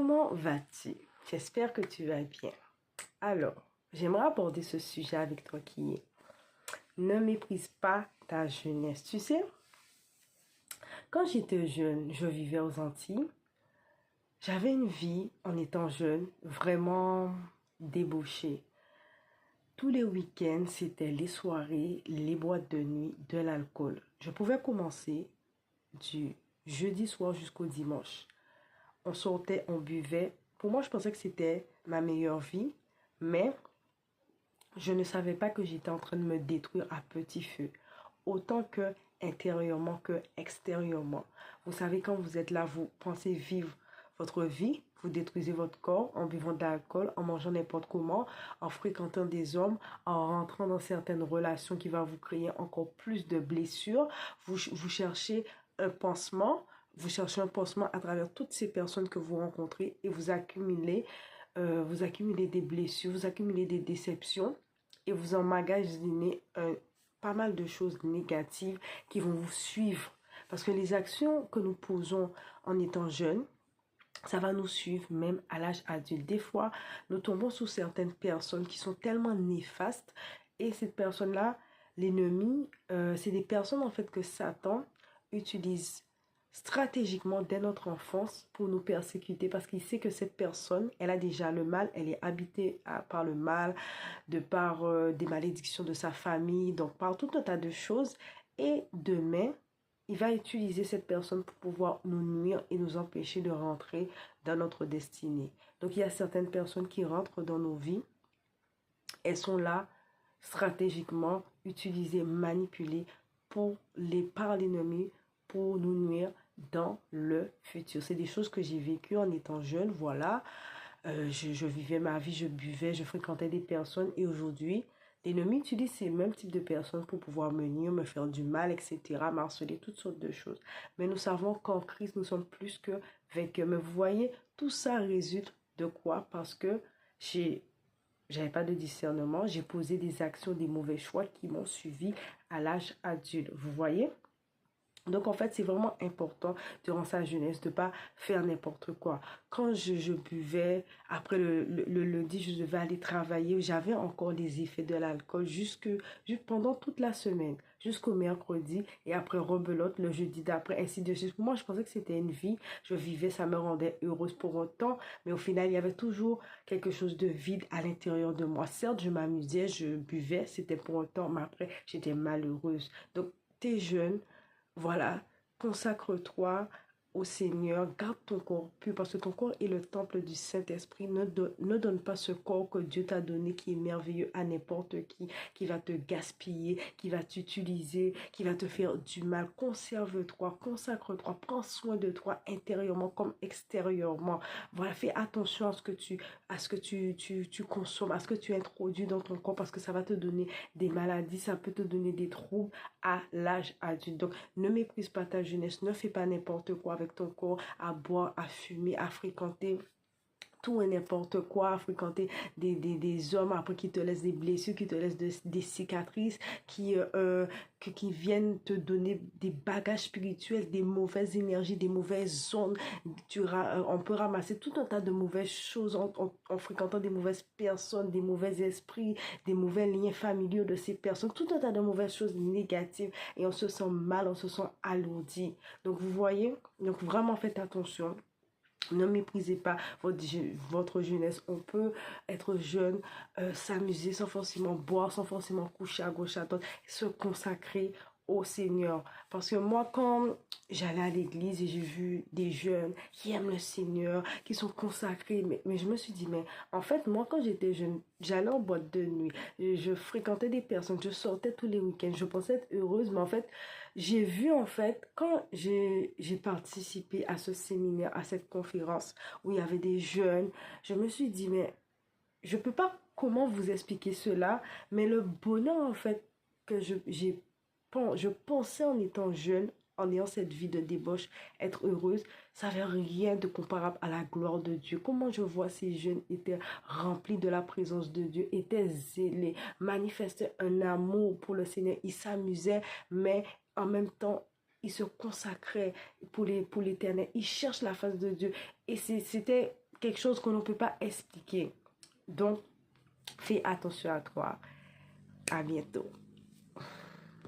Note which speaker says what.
Speaker 1: Comment vas-tu? J'espère que tu vas bien. Alors, j'aimerais aborder ce sujet avec toi qui est ne méprise pas ta jeunesse. Tu sais, quand j'étais jeune, je vivais aux Antilles. J'avais une vie en étant jeune vraiment débauchée. Tous les week-ends, c'était les soirées, les boîtes de nuit, de l'alcool. Je pouvais commencer du jeudi soir jusqu'au dimanche. On sortait, on buvait. Pour moi, je pensais que c'était ma meilleure vie, mais je ne savais pas que j'étais en train de me détruire à petit feu, autant que intérieurement que extérieurement. Vous savez, quand vous êtes là, vous pensez vivre votre vie, vous détruisez votre corps en buvant de l'alcool, en mangeant n'importe comment, en fréquentant des hommes, en rentrant dans certaines relations qui vont vous créer encore plus de blessures. Vous cherchez un pansement, vous cherchez un pansement à travers toutes ces personnes que vous rencontrez et vous accumulez des blessures, vous accumulez des déceptions et vous emmagasinez pas mal de choses négatives qui vont vous suivre. Parce que les actions que nous posons en étant jeunes, ça va nous suivre même à l'âge adulte. Des fois, nous tombons sous certaines personnes qui sont tellement néfastes et cette personne-là, l'ennemi, c'est des personnes en fait que Satan utilise stratégiquement dès notre enfance pour nous persécuter parce qu'il sait que cette personne, elle a déjà le mal, elle est habitée par le mal, de par des malédictions de sa famille, donc par tout un tas de choses. Et demain, il va utiliser cette personne pour pouvoir nous nuire et nous empêcher de rentrer dans notre destinée. Donc, il y a certaines personnes qui rentrent dans nos vies. Elles sont là stratégiquement utilisées, manipulées par l'ennemi pour nous nuire dans le futur. C'est des choses que j'ai vécues en étant jeune, voilà. Je vivais ma vie, je buvais, je fréquentais des personnes et aujourd'hui, l'ennemi utilise ces mêmes types de personnes pour pouvoir me nuire, me faire du mal, etc., m'harceler, toutes sortes de choses. Mais nous savons qu'en Christ, nous sommes plus que vainqueurs. Mais vous voyez, tout ça résulte de quoi? Parce que j'avais pas de discernement, j'ai posé des actions, des mauvais choix qui m'ont suivi à l'âge adulte. Vous voyez? Donc, en fait, c'est vraiment important durant sa jeunesse de ne pas faire n'importe quoi. Quand je buvais, après le lundi, je devais aller travailler. J'avais encore les effets de l'alcool juste pendant toute la semaine, jusqu'au mercredi. Et après, rebelote le jeudi d'après, ainsi de suite. Pour moi, je pensais que c'était une vie. Je vivais, ça me rendait heureuse pour autant. Mais au final, il y avait toujours quelque chose de vide à l'intérieur de moi. Certes, je m'amusais, je buvais, c'était pour autant. Mais après, j'étais malheureuse. Donc, t'es jeune. Voilà, consacre-toi au Seigneur, garde ton corps pur parce que ton corps est le temple du Saint-Esprit. Ne donne pas ce corps que Dieu t'a donné qui est merveilleux à n'importe qui va te gaspiller, qui va t'utiliser, qui va te faire du mal. Conserve-toi, consacre-toi, prends soin de toi intérieurement comme extérieurement. Voilà, fais attention à ce que tu consommes, à ce que tu introduis dans ton corps parce que ça va te donner des maladies, ça peut te donner des troubles à l'âge adulte. Donc, ne méprise pas ta jeunesse, ne fais pas n'importe quoi avec ton corps, à boire, à fumer, à fréquenter tout et n'importe quoi, à fréquenter des hommes après qui te laissent des blessures, qui te laissent des cicatrices, qui viennent te donner des bagages spirituels, des mauvaises énergies, des mauvaises ondes. On peut ramasser tout un tas de mauvaises choses en fréquentant des mauvaises personnes, des mauvais esprits, des mauvais liens familiaux de ces personnes, tout un tas de mauvaises choses négatives et on se sent mal, on se sent alourdi. Donc vous voyez, donc vraiment faites attention. Ne méprisez pas votre jeunesse. On peut être jeune, s'amuser sans forcément boire, sans forcément coucher à gauche, à droite, se consacrer au Seigneur. Parce que moi, quand j'allais à l'église et j'ai vu des jeunes qui aiment le Seigneur, qui sont consacrés, mais je me suis dit, mais en fait, moi, quand j'étais jeune, j'allais en boîte de nuit, je fréquentais des personnes, je sortais tous les week-ends, je pensais être heureuse, mais en fait, j'ai vu, en fait, quand j'ai participé à ce séminaire, à cette conférence où il y avait des jeunes, je me suis dit, mais je peux pas comment vous expliquer cela, mais le bonheur, en fait, que je pensais en étant jeune, en ayant cette vie de débauche, être heureuse, ça n'avait rien de comparable à la gloire de Dieu. Comment je vois ces jeunes étaient remplis de la présence de Dieu, étaient zélés, manifestaient un amour pour le Seigneur, ils s'amusaient, mais en même temps, ils se consacraient pour l'éternel, ils cherchent la face de Dieu. Et c'était quelque chose qu'on ne peut pas expliquer. Donc, fais attention à toi. À bientôt.